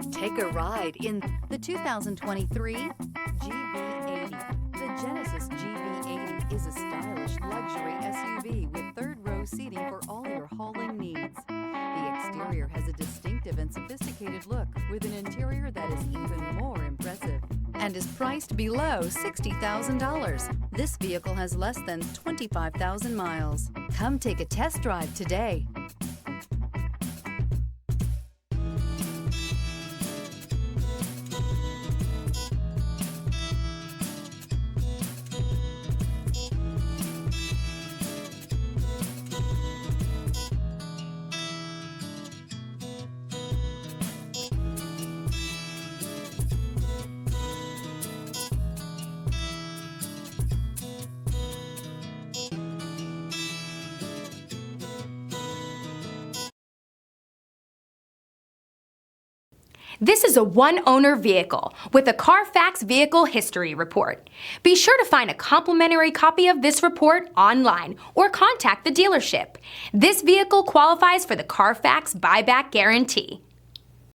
Take a ride in the 2023 GV80. The Genesis GV80 is a stylish luxury SUV with third-row seating for all your hauling needs. The exterior has a distinctive and sophisticated look with an interior that is even more impressive and is priced below $60,000. This vehicle has less than 25,000 miles. Come take a test drive today. This is a one-owner vehicle with a Carfax Vehicle History Report. Be sure to find a complimentary copy of this report online or contact the dealership. This vehicle qualifies for the Carfax Buyback Guarantee.